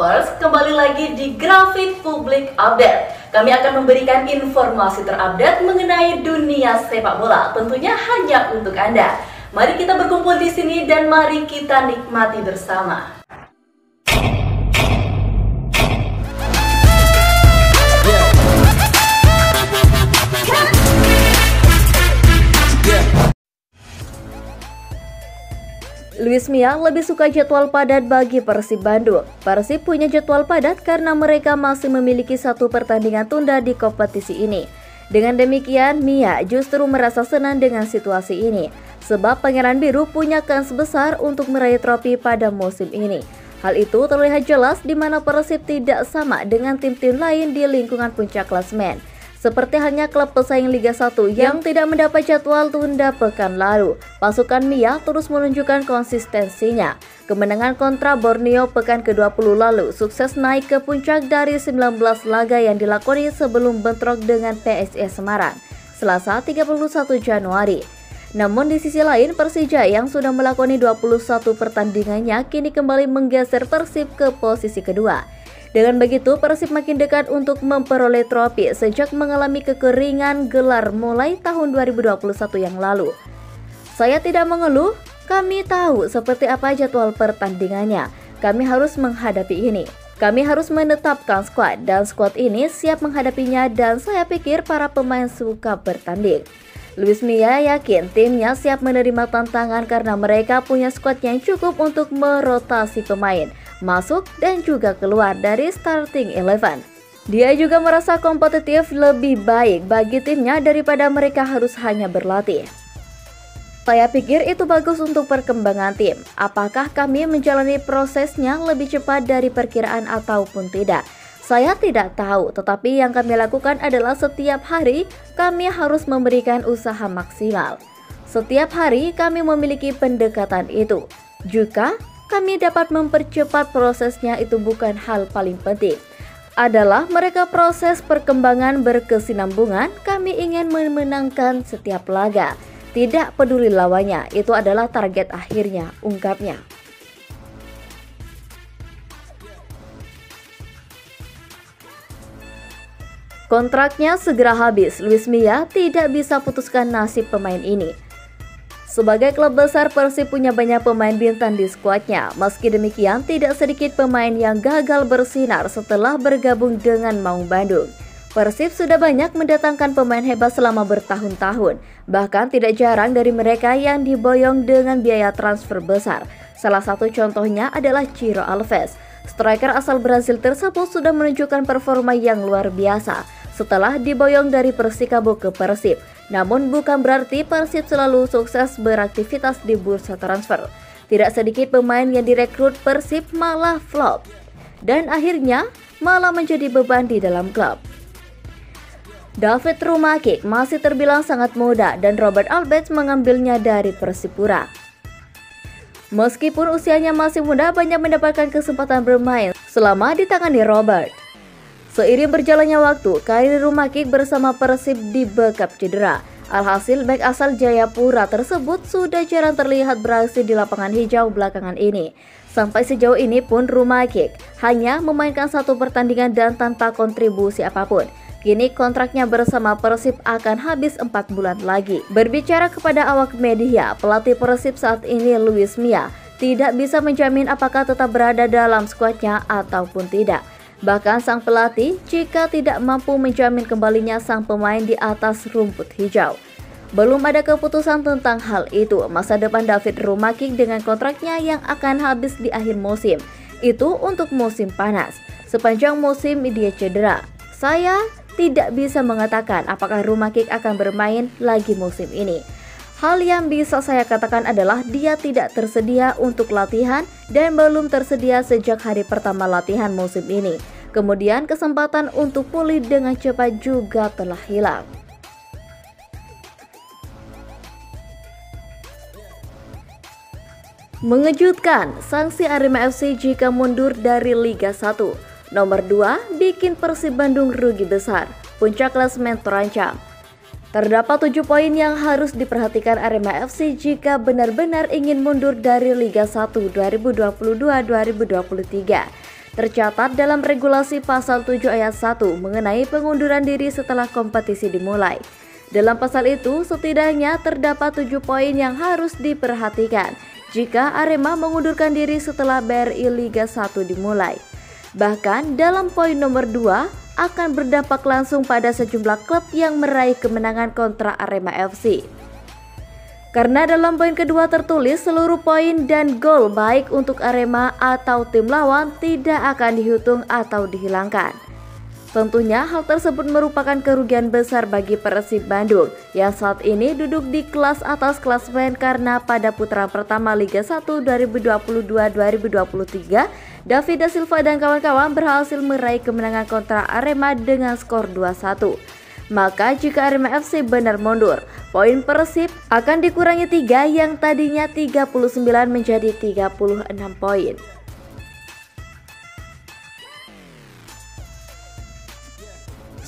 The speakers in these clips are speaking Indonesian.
lovers, kembali lagi di Grafik Publik Update. Kami akan memberikan informasi terupdate mengenai dunia sepak bola, tentunya hanya untuk Anda. Mari kita berkumpul di sini dan mari kita nikmati bersama. Luis Mia lebih suka jadwal padat bagi Persib Bandung. Persib punya jadwal padat karena mereka masih memiliki satu pertandingan tunda di kompetisi ini. Dengan demikian, Mia justru merasa senang dengan situasi ini, sebab Pangeran Biru punya kans besar untuk meraih trofi pada musim ini. Hal itu terlihat jelas di mana Persib tidak sama dengan tim-tim lain di lingkungan puncak klasemen. Seperti halnya klub pesaing Liga 1 yang tidak mendapat jadwal tunda pekan lalu, pasukan Mia terus menunjukkan konsistensinya. Kemenangan kontra Borneo pekan ke-20 lalu sukses naik ke puncak dari 19 laga yang dilakoni sebelum bentrok dengan PSIS Semarang, Selasa 31 Januari. Namun di sisi lain, Persija yang sudah melakoni 21 pertandingannya kini kembali menggeser Persib ke posisi kedua. Dengan begitu, Persib makin dekat untuk memperoleh trofi sejak mengalami kekeringan gelar mulai tahun 2021 yang lalu. Saya tidak mengeluh, kami tahu seperti apa jadwal pertandingannya. Kami harus menghadapi ini. Kami harus menetapkan skuad dan skuad ini siap menghadapinya dan saya pikir para pemain suka bertanding. Luis Mia yakin timnya siap menerima tantangan karena mereka punya skuad yang cukup untuk merotasi pemain masuk dan juga keluar dari starting 11. Dia juga merasa kompetitif lebih baik bagi timnya daripada mereka harus hanya berlatih. Saya pikir itu bagus untuk perkembangan tim. Apakah kami menjalani prosesnya lebih cepat dari perkiraan ataupun tidak? Saya tidak tahu, tetapi yang kami lakukan adalah setiap hari kami harus memberikan usaha maksimal. Setiap hari kami memiliki pendekatan itu. Jika kami dapat mempercepat prosesnya, itu bukan hal paling penting. Adalah mereka proses perkembangan berkesinambungan, kami ingin memenangkan setiap laga. Tidak peduli lawannya, itu adalah target akhirnya, ungkapnya. Kontraknya segera habis, Luis Mia tidak bisa putuskan nasib pemain ini. Sebagai klub besar, Persib punya banyak pemain bintang di skuadnya. Meski demikian, tidak sedikit pemain yang gagal bersinar setelah bergabung dengan Maung Bandung. Persib sudah banyak mendatangkan pemain hebat selama bertahun-tahun. Bahkan tidak jarang dari mereka yang diboyong dengan biaya transfer besar. Salah satu contohnya adalah Ciro Alves. Striker asal Brazil tersebut sudah menunjukkan performa yang luar biasa setelah diboyong dari Persikabo ke Persib. Namun bukan berarti Persib selalu sukses beraktivitas di bursa transfer. Tidak sedikit pemain yang direkrut Persib malah flop dan akhirnya malah menjadi beban di dalam klub. David Rumakik masih terbilang sangat muda dan Robert Alberts mengambilnya dari Persipura. Meskipun usianya masih muda, banyak mendapatkan kesempatan bermain selama ditangani Robert. Seiring berjalannya waktu, karir Rumakik bersama Persib dibekap cedera. Alhasil, bek asal Jayapura tersebut sudah jarang terlihat beraksi di lapangan hijau belakangan ini. Sampai sejauh ini pun Rumakik hanya memainkan satu pertandingan dan tanpa kontribusi apapun. Kini kontraknya bersama Persib akan habis 4 bulan lagi. Berbicara kepada awak media, pelatih Persib saat ini Luis Mia tidak bisa menjamin apakah tetap berada dalam skuadnya ataupun tidak. Bahkan sang pelatih jika tidak mampu menjamin kembalinya sang pemain di atas rumput hijau. Belum ada keputusan tentang hal itu. Masa depan David Rumakik dengan kontraknya yang akan habis di akhir musim itu untuk musim panas. Sepanjang musim dia cedera. Saya tidak bisa mengatakan apakah Rumakik akan bermain lagi musim ini. Hal yang bisa saya katakan adalah dia tidak tersedia untuk latihan dan belum tersedia sejak hari pertama latihan musim ini. Kemudian kesempatan untuk pulih dengan cepat juga telah hilang. Mengejutkan, sanksi Arema FC jika mundur dari Liga 1. Nomor 2, bikin Persib Bandung rugi besar. Puncak klasemen terancam. Terdapat 7 poin yang harus diperhatikan Arema FC jika benar-benar ingin mundur dari Liga 1 2022-2023. Tercatat dalam regulasi pasal 7 ayat 1 mengenai pengunduran diri setelah kompetisi dimulai. Dalam pasal itu, setidaknya terdapat 7 poin yang harus diperhatikan jika Arema mengundurkan diri setelah BRI Liga 1 dimulai. Bahkan dalam poin nomor 2 akan berdampak langsung pada sejumlah klub yang meraih kemenangan kontra Arema FC. Karena dalam poin kedua tertulis seluruh poin dan gol baik untuk Arema atau tim lawan tidak akan dihitung atau dihilangkan. Tentunya hal tersebut merupakan kerugian besar bagi Persib Bandung yang saat ini duduk di kelas atas klasemen karena pada putaran pertama Liga 1 2022-2023 David da Silva dan kawan-kawan berhasil meraih kemenangan kontra Arema dengan skor 2-1. Maka jika Arema FC benar mundur, poin Persib akan dikurangi 3 yang tadinya 39 menjadi 36 poin.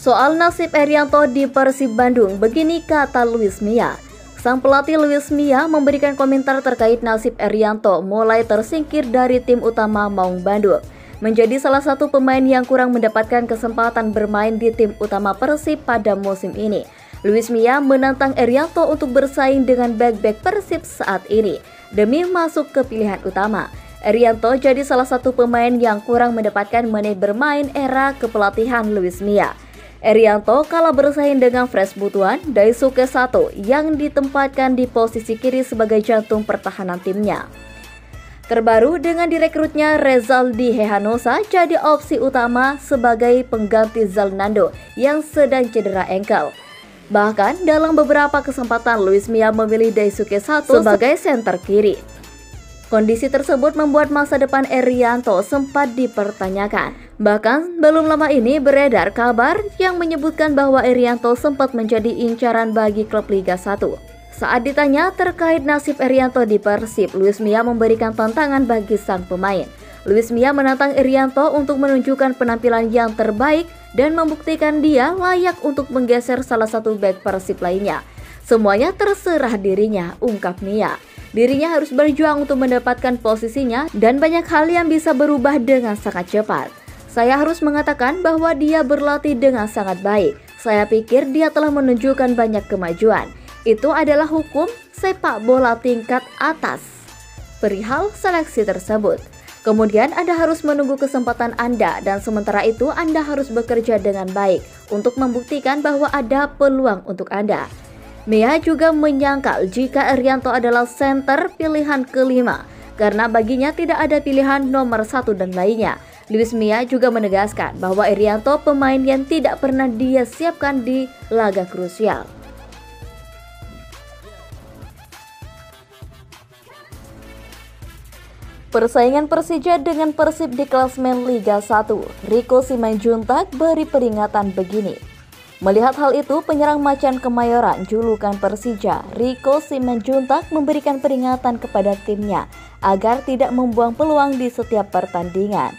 Soal nasib Erianto di Persib Bandung, begini kata Luis Mia. Sang pelatih Luis Mia memberikan komentar terkait nasib Erianto mulai tersingkir dari tim utama Maung Bandung, menjadi salah satu pemain yang kurang mendapatkan kesempatan bermain di tim utama Persib pada musim ini. Luis Mia menantang Erianto untuk bersaing dengan bek-bek Persib saat ini demi masuk ke pilihan utama. Erianto jadi salah satu pemain yang kurang mendapatkan menit bermain era kepelatihan Luis Mia. Erianto kalah bersaing dengan Fresh Butuan Daisuke Sato yang ditempatkan di posisi kiri sebagai jantung pertahanan timnya. Terbaru dengan direkrutnya Rezaldi Hehanosa jadi opsi utama sebagai pengganti Zalnando yang sedang cedera ankle. Bahkan dalam beberapa kesempatan Luis Mia memilih Daisuke Sato sebagai senter kiri. Kondisi tersebut membuat masa depan Erianto sempat dipertanyakan. Bahkan belum lama ini beredar kabar yang menyebutkan bahwa Erianto sempat menjadi incaran bagi klub Liga 1. Saat ditanya terkait nasib Erianto di Persib, Luis Mia memberikan tantangan bagi sang pemain. Luis Mia menantang Erianto untuk menunjukkan penampilan yang terbaik dan membuktikan dia layak untuk menggeser salah satu bek Persib lainnya. Semuanya terserah dirinya, ungkap Mia. Dirinya harus berjuang untuk mendapatkan posisinya dan banyak hal yang bisa berubah dengan sangat cepat. Saya harus mengatakan bahwa dia berlatih dengan sangat baik. Saya pikir dia telah menunjukkan banyak kemajuan. Itu adalah hukum sepak bola tingkat atas perihal seleksi tersebut. Kemudian Anda harus menunggu kesempatan Anda dan sementara itu Anda harus bekerja dengan baik untuk membuktikan bahwa ada peluang untuk Anda. Mia juga menyangkal jika Erianto adalah senter pilihan kelima karena baginya tidak ada pilihan nomor 1 dan lainnya. Luis Mia juga menegaskan bahwa Erianto pemain yang tidak pernah dia siapkan di laga krusial. Persaingan Persija dengan Persib di klasemen Liga 1, Rico Simanjuntak beri peringatan begini. Melihat hal itu, penyerang macan Kemayoran julukan Persija, Rico Simanjuntak memberikan peringatan kepada timnya agar tidak membuang peluang di setiap pertandingan.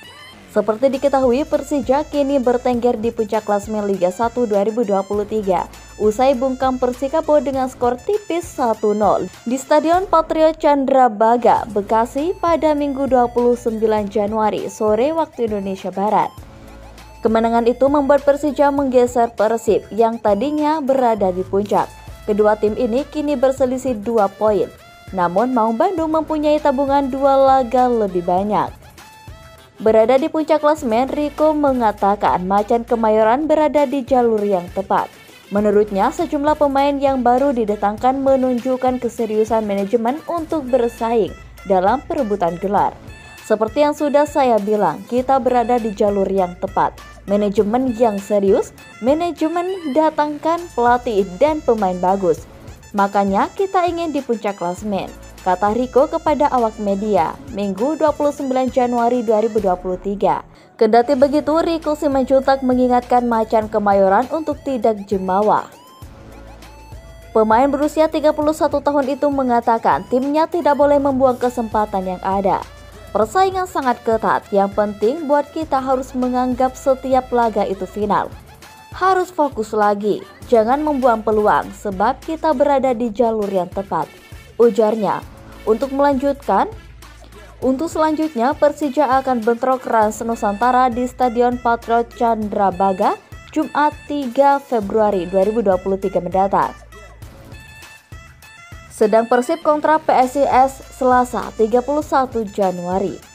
Seperti diketahui, Persija kini bertengger di puncak klasemen Liga 1 2023 usai bungkam Persikabo dengan skor tipis 1-0 di Stadion Patriot Candrabaga, Bekasi pada Minggu 29 Januari sore waktu Indonesia Barat. Kemenangan itu membuat Persija menggeser Persib yang tadinya berada di puncak. Kedua tim ini kini berselisih 2 poin. Namun Maung Bandung mempunyai tabungan 2 laga lebih banyak. Berada di puncak klasemen, Rico mengatakan macan Kemayoran berada di jalur yang tepat. Menurutnya, sejumlah pemain yang baru didatangkan menunjukkan keseriusan manajemen untuk bersaing dalam perebutan gelar. Seperti yang sudah saya bilang, kita berada di jalur yang tepat. Manajemen yang serius, manajemen datangkan pelatih dan pemain bagus. Makanya kita ingin di puncak klasemen, kata Rico kepada awak media, Minggu 29 Januari 2023. Kendati begitu, Rico Simanjuntak mengingatkan macan Kemayoran untuk tidak jemawa. Pemain berusia 31 tahun itu mengatakan timnya tidak boleh membuang kesempatan yang ada. Persaingan sangat ketat, yang penting buat kita harus menganggap setiap laga itu final. Harus fokus lagi, jangan membuang peluang sebab kita berada di jalur yang tepat, ujarnya. Untuk Untuk selanjutnya, Persija akan bentrok Rans Nusantara di Stadion Patriot Candrabaga, Jumat 3 Februari 2023 mendatang. Sedang Persib kontra PSIS Selasa 31 Januari.